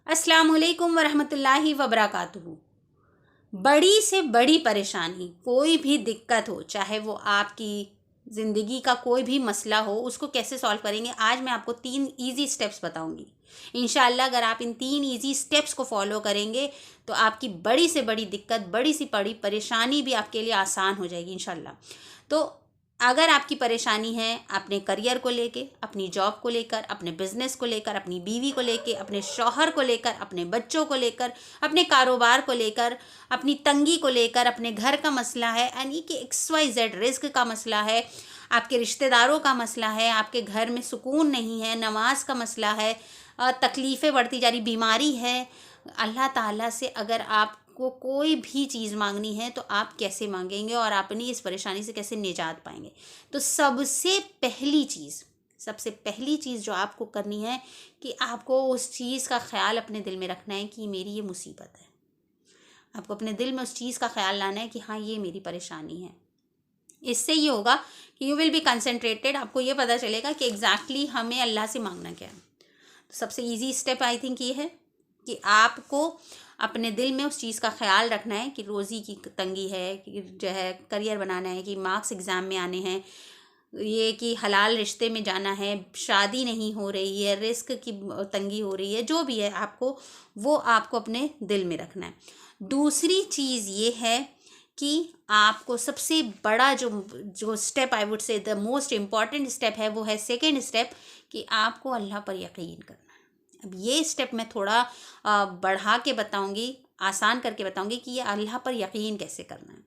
अस्सलाम वालेकुम वरहमतुल्लाहि वबरकातुहू। बड़ी से बड़ी परेशानी, कोई भी दिक्कत हो, चाहे वो आपकी ज़िंदगी का कोई भी मसला हो, उसको कैसे सॉल्व करेंगे, आज मैं आपको 3 इजी स्टेप्स बताऊंगी। इंशाअल्लाह अगर आप इन 3 इजी स्टेप्स को फॉलो करेंगे तो आपकी बड़ी से बड़ी दिक्कत, बड़ी से बड़ी परेशानी भी आपके लिए आसान हो जाएगी इंशाअल्लाह। तो अगर आपकी परेशानी है अपने करियर को लेके, अपनी जॉब को लेकर, अपने बिजनेस को लेकर, अपनी बीवी को लेके, अपने शौहर को लेकर, अपने बच्चों को लेकर, अपने कारोबार को लेकर, अपनी तंगी को लेकर, अपने घर का मसला है, यानी कि XYZ रिस्क का मसला है, आपके रिश्तेदारों का मसला है, आपके घर में सुकून नहीं है, नमाज का मसला है, तकलीफ़ें बढ़ती जा रही, बीमारी है, अल्लाह ताला से अगर आपको कोई भी चीज़ मांगनी है तो आप कैसे मांगेंगे और अपनी इस परेशानी से कैसे निजात पाएंगे। तो सबसे पहली चीज़ जो आपको करनी है कि आपको उस चीज़ का ख्याल अपने दिल में रखना है कि मेरी ये मुसीबत है। आपको अपने दिल में उस चीज़ का ख्याल लाना है कि हाँ, ये मेरी परेशानी है। इससे ये होगा कि यू विल बी कंसंट्रेटेड, आपको ये पता चलेगा कि एग्जैक्टली हमें अल्लाह से मांगना क्या है। तो सबसे ईजी स्टेप आई थिंक ये है कि आपको अपने दिल में उस चीज़ का ख्याल रखना है कि रोज़ी की तंगी है, कि जो है करियर बनाना है, कि मार्क्स एग्ज़ाम में आने हैं, ये कि हलाल रिश्ते में जाना है, शादी नहीं हो रही है, रिस्क की तंगी हो रही है, जो भी है आपको अपने दिल में रखना है। दूसरी चीज़ ये है कि आपको सबसे बड़ा जो step, I would say the most important step है, वो है सेकेंड स्टेप, कि आपको अल्लाह पर यकीन करना है। अब ये स्टेप मैं थोड़ा बढ़ा के बताऊंगी, आसान करके बताऊंगी कि ये अल्लाह पर यकीन कैसे करना है।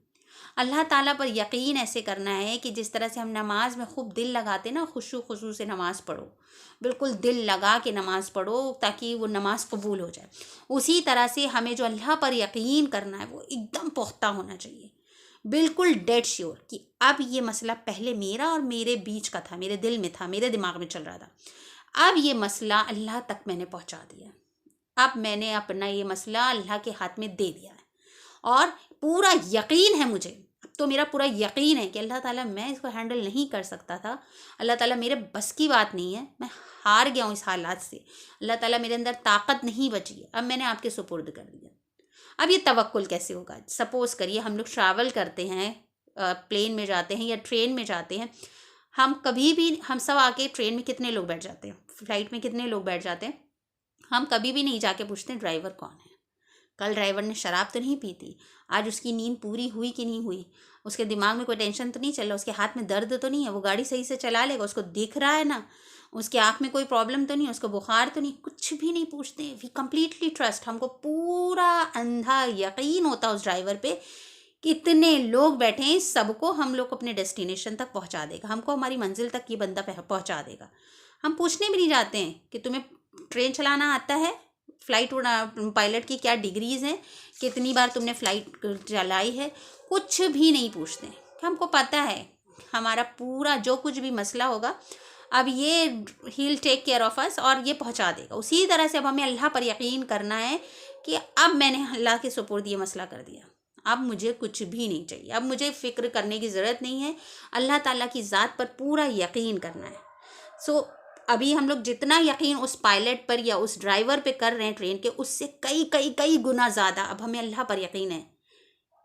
अल्लाह ताला पर यकीन ऐसे करना है कि जिस तरह से हम नमाज में खूब दिल लगाते ना, खुशू खुशू से नमाज़ पढ़ो, बिल्कुल दिल लगा के नमाज़ पढ़ो ताकि वो नमाज कबूल हो जाए। उसी तरह से हमें जो अल्लाह पर यकीन करना है वो एकदम पुख्ता होना चाहिए, बिल्कुल डेड श्योर कि अब ये मसला पहले मेरा और मेरे बीच का था, मेरे दिल में था, मेरे दिमाग में चल रहा था। अब ये मसला अल्लाह तक मैंने पहुंचा दिया, अब मैंने अपना ये मसला अल्लाह के हाथ में दे दिया है और पूरा यकीन है मुझे, अब तो मेरा पूरा यकीन है कि अल्लाह ताला मैं इसको हैंडल नहीं कर सकता था, अल्लाह ताला मेरे बस की बात नहीं है, मैं हार गया हूँ इस हालात से, अल्लाह ताला मेरे अंदर ताकत नहीं बची है, अब मैंने आपके सुपुर्द कर दिया। अब ये तवक्कुल कैसे होगा? सपोज़ करिए हम लोग ट्रैवल करते हैं, प्लेन में जाते हैं या ट्रेन में जाते हैं, हम सब आके ट्रेन में कितने लोग बैठ जाते हैं, फ्लाइट में कितने लोग बैठ जाते हैं, हम कभी भी नहीं जाके पूछते ड्राइवर कौन है, कल ड्राइवर ने शराब तो नहीं पी थी, आज उसकी नींद पूरी हुई कि नहीं हुई, उसके दिमाग में कोई टेंशन तो नहीं चल रहा, उसके हाथ में दर्द तो नहीं है, वो गाड़ी सही से चला लेगा, उसको दिख रहा है ना, उसके आँख में कोई प्रॉब्लम तो नहीं, उसको बुखार तो नहीं, कुछ भी नहीं पूछते। वी कम्प्लीटली ट्रस्ट, हमको पूरा अंधा यकीन होता उस ड्राइवर पे, कितने लोग बैठे हैं सबको हम लोग अपने डेस्टिनेशन तक पहुंचा देगा, हमको हमारी मंजिल तक ये बंदा पहुंचा देगा। हम पूछने भी नहीं जाते हैं कि तुम्हें ट्रेन चलाना आता है, फ्लाइट पायलट की क्या डिग्रीज हैं, कितनी बार तुमने फ्लाइट चलाई है, कुछ भी नहीं पूछते। हमको पता है हमारा पूरा जो कुछ भी मसला होगा, अब ये ही will take care of us और ये पहुंचा देगा। उसी तरह से अब हमें अल्लाह पर यकीन करना है कि अब मैंने अल्लाह के सुपुर्द ये मसला कर दिया, अब मुझे कुछ भी नहीं चाहिए, अब मुझे फ़िक्र करने की ज़रूरत नहीं है, अल्लाह ताला की ज़ात पर पूरा यकीन करना है। सो अभी हम लोग जितना यकीन उस पायलट पर या उस ड्राइवर पे कर रहे हैं ट्रेन के, उससे कई कई कई गुना ज़्यादा अब हमें अल्लाह पर यकीन है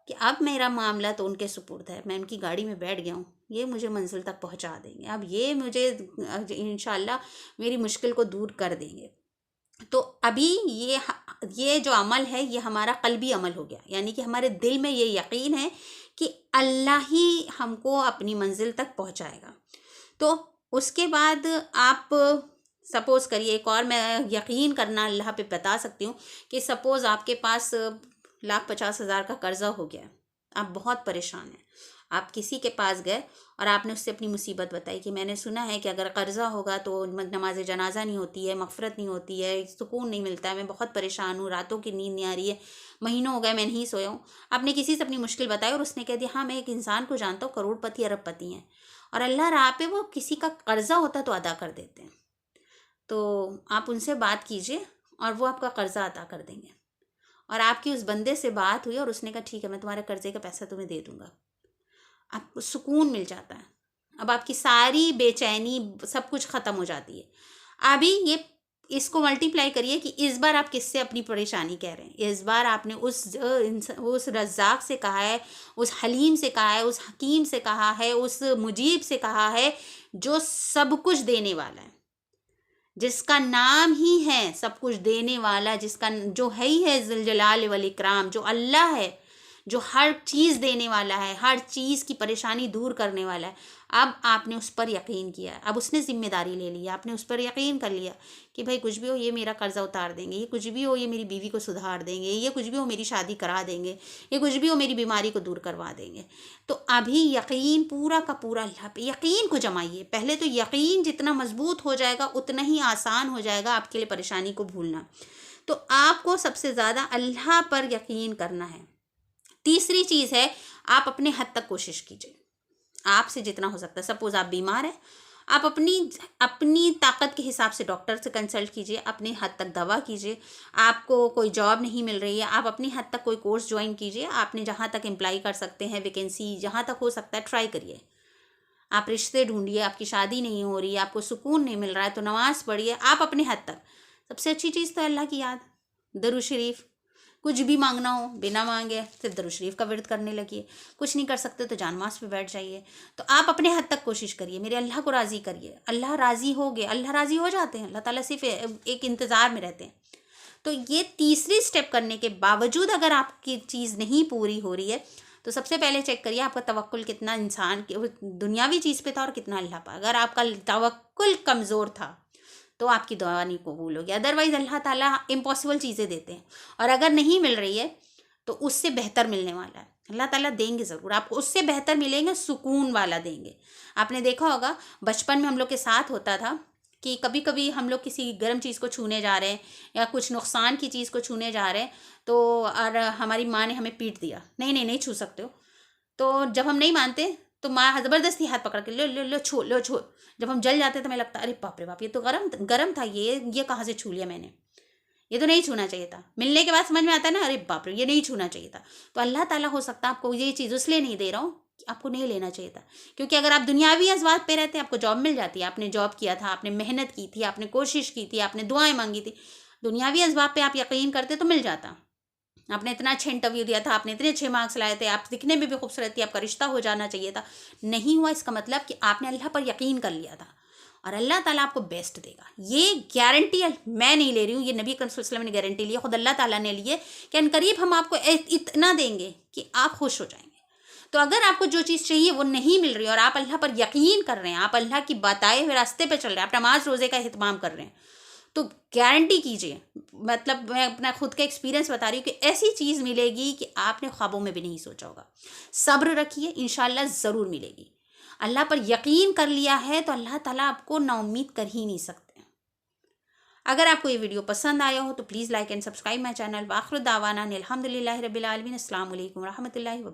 कि अब मेरा मामला तो उनके सुपुर्द है, मैं उनकी गाड़ी में बैठ गया हूँ, ये मुझे मंजिल तक पहुँचा देंगे, अब ये मुझे इंशाल्लाह मेरी मुश्किल को दूर कर देंगे। तो अभी ये जो अमल है ये हमारा कल्बी अमल हो गया, यानी कि हमारे दिल में ये यकीन है कि अल्लाह ही हमको अपनी मंजिल तक पहुँचाएगा। तो उसके बाद आप सपोज़ करिए, एक और मैं यकीन करना अल्लाह पे बता सकती हूँ कि सपोज़ आपके पास 1,50,000 का कर्ज़ा हो गया, आप बहुत परेशान हैं, आप किसी के पास गए और आपने उससे अपनी मुसीबत बताई कि मैंने सुना है कि अगर कर्ज़ा होगा तो नमाज जनाजा नहीं होती है, मग़फ़िरत नहीं होती है, सुकून नहीं मिलता है, मैं बहुत परेशान हूँ, रातों की नींद नहीं आ रही है, महीनों हो गए मैं नहीं सोया हूँ। आपने किसी से अपनी मुश्किल बताई और उसने कह दिया हाँ मैं एक इंसान को जानता हूँ, करोड़पति अरबपति हैं, और अल्लाह राह पे वो किसी का कर्ज़ा होता तो अदा कर देते हैं, तो आप उनसे बात कीजिए और वो आपका कर्ज़ा अदा कर देंगे। और आपकी उस बंदे से बात हुई और उसने कहा ठीक है मैं तुम्हारे कर्ज़े का पैसा तुम्हें दे दूँगा, आपको सुकून मिल जाता है, अब आपकी सारी बेचैनी सब कुछ ख़त्म हो जाती है। अभी ये اس کو ملٹیپلائی کریے کہ اس بار آپ کس سے اپنی پریشانی کہہ رہے ہیں. اس بار آپ نے اس رزاق سے کہا ہے، اس حلیم سے کہا ہے، اس حکیم سے کہا ہے، اس مجیب سے کہا ہے جو سب کچھ دینے والا ہے، جس کا نام ہی ہے سب کچھ دینے والا، جس کا جو ہے ہی ہے ذوالجلال والاکرام، جو اللہ ہے، جو ہر چیز دینے والا ہے، ہر چیز کی پریشانی دور کرنے والا ہے. اب آپ نے اس پر یقین کیا، اب اس نے ذمہ داری لے لی، آپ نے اس پر یقین کر لیا کہ بھائی کچھ بھی ہو یہ میرا قرضہ اتار دیں گے، یہ کچھ بھی ہو یہ میری بیوی کو سدھار دیں گے، یہ کچھ بھی ہو میری شادی کرا دیں گے، یہ کچھ بھی ہو میری بیماری کو دور کروا دیں گے. تو ابھی یقین پورا کا پورا اللہ پہ، یقین کو جمائیے. پہلے تو یقین جتنا مضبوط ہو جائے گا اتنا ہی آسان ہو جائے گا آپ کے لیے پریشانی کو بھولنا. تو آپ کو سب سے زیادہ اللہ پر یقین کرنا ہے. تیسری چیز ہے، آپ اپنے حد تک کوشش کیجیے، آپ سے جتنا ہو سکتا ہے. سپوز آپ بیمار ہیں، آپ اپنی طاقت کے حساب سے ڈاکٹر سے کنسلٹ کیجیے، اپنی حد تک دوا کیجیے. آپ کو کوئی جاب نہیں مل رہی ہے، آپ اپنی حد تک کوئی کورس جوائن کیجیے. آپ نے جہاں تک امپلائی کر سکتے ہیں ویکینسی جہاں تک ہو سکتا ہے ٹرائی کریے. آپ رشتے ڈھونڈیے، آپ کی شادی نہیں ہو رہی ہے، آپ کو سکون نہیں مل رہا ہے تو نماز پڑھیے. آپ اپنے حد تک. سب سے اچھی چیز تو اللہ کی یاد، درود شریف. کچھ بھی مانگنا ہو بنا مانگے صرف درود شریف کا ورد کرنے لگیے. کچھ نہیں کر سکتے تو جانماز پہ بیٹھ جائیے. تو آپ اپنے حد تک کوشش کریے، میرے اللہ کو راضی کریے. اللہ راضی ہو گئے، اللہ راضی ہو جاتے ہیں. اللہ تعالیٰ صرف ایک انتظار میں رہتے ہیں. تو یہ تیسری سٹیپ کرنے کے باوجود اگر آپ کی چیز نہیں پوری ہو رہی ہے تو سب سے پہلے چیک کریے آپ کا توکل کتنا انسان دنیاوی چیز پہ تھا اور کتنا اللہ پہ. اگر آپ کا توکل کمزور تھا تو آپ کی دعا نہیں قبول ہوگی. ادروائز اللہ تعالیٰ امپاسبل چیزیں دیتے ہیں، اور اگر نہیں مل رہی ہے تو اس سے بہتر ملنے والا ہے. اللہ تعالیٰ دیں گے ضرور، آپ کو اس سے بہتر ملیں گے، سکون والا دیں گے. آپ نے دیکھا ہوگا بچپن میں ہم لوگ کے ساتھ ہوتا تھا کہ کبھی کبھی ہم لوگ کسی گرم چیز کو چھونے جا رہے ہیں یا کچھ نقصان کی چیز کو چھونے جا رہے ہیں تو اور ہماری ماں نے ہمیں پیٹ دیا، نہیں چھو سکتے ہو. تو جب ہم نہیں مانتے تو ماں زبردستی ہاتھ پکڑ کے لو چھو. جب ہم جل جاتے تو ہمیں لگتا ارے باپ رے باپ، یہ تو گرم تھا، یہ کہاں سے چھو لیا میں نے، یہ تو نہیں چھونا چاہیے تھا. ملنے کے بعد سمجھ میں آتا ہے نا ارے باپ رے یہ نہیں چھونا چاہیے تھا. تو اللہ تعالیٰ ہو سکتا ہے آپ کو یہ چیز اس لیے نہیں دے رہا ہوں کہ آپ کو نہیں لینا چاہیے تھا. کیونکہ اگر آپ دنیاوی اسباب پہ رہتے آپ کو جاب مل جاتی، آپ نے جاب کیا تھا، آپ نے محنت کی تھی، آپ نے کوشش کی تھی، آپ نے دعائیں مانگی تھی، دنیاوی اسباب پہ آپ یقین کرتے تو مل جاتا. آپ نے اتنا اچھا انٹرویو دیا تھا، آپ نے اتنے اچھے مارکس لائے تھے، آپ دکھنے میں بھی خوبصورت تھی، آپ کا رشتہ ہو جانا چاہیے تھا. نہیں ہوا اس کا مطلب کہ آپ نے اللہ پر یقین کر لیا تھا اور اللہ تعالیٰ آپ کو بیسٹ دے گا. یہ گارنٹی میں نہیں لے رہی ہوں، یہ نبی کریم صلی اللہ علیہ وسلم نے گارنٹی لی ہے، خود اللہ تعالیٰ نے لی ہے کہ عنقریب ہم آپ کو اتنا دیں گے کہ آپ خوش ہو جائیں گے. تو اگر آپ کو جو چیز چاہیے وہ نہیں مل رہی اور آپ اللہ پر یقین کر رہے ہیں، آپ اللہ کی بتائے ہوئے راستے پہ چل رہے ہیں، آپ نماز روزے کا اہتمام کر رہے ہیں، تو گارنٹی کیجیے، مطلب میں اپنا خود کا ایکسپیرینس بتا رہی ہوں کہ ایسی چیز ملے گی کہ آپ نے خوابوں میں بھی نہیں سوچا ہوگا. صبر رکھیے، انشاءاللہ ضرور ملے گی. اللہ پر یقین کر لیا ہے تو اللہ تعالیٰ آپ کو نا امید کر ہی نہیں سکتے. اگر آپ کو یہ ویڈیو پسند آیا ہو تو please like and subscribe my channel. وآخر دعوانا الحمدللہ رب العالمین. السلام علیکم ورحمۃ اللہ وبرکاتہ.